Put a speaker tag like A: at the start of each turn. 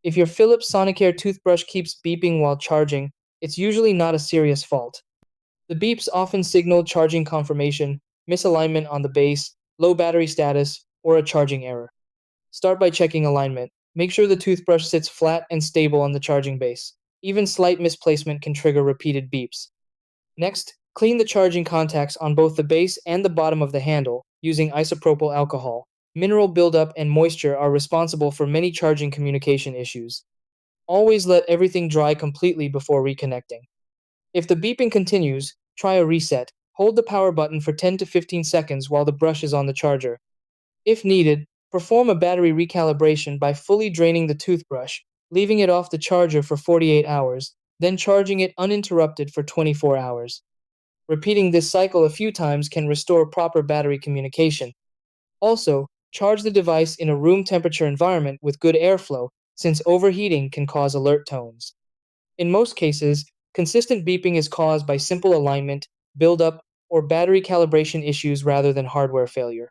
A: If your Philips Sonicare toothbrush keeps beeping while charging, it's usually not a serious fault. The beeps often signal charging confirmation, misalignment on the base, low battery status, or a charging error. Start by checking alignment. Make sure the toothbrush sits flat and stable on the charging base. Even slight misplacement can trigger repeated beeps. Next, clean the charging contacts on both the base and the bottom of the handle using isopropyl alcohol. Mineral buildup and moisture are responsible for many charging communication issues. Always let everything dry completely before reconnecting. If the beeping continues, try a reset. Hold the power button for 10 to 15 seconds while the brush is on the charger. If needed, perform a battery recalibration by fully draining the toothbrush, leaving it off the charger for 48 hours, then charging it uninterrupted for 24 hours. Repeating this cycle a few times can restore proper battery communication. Also, charge the device in a room temperature environment with good airflow, since overheating can cause alert tones. In most cases, consistent beeping is caused by simple alignment, buildup, or battery calibration issues rather than hardware failure.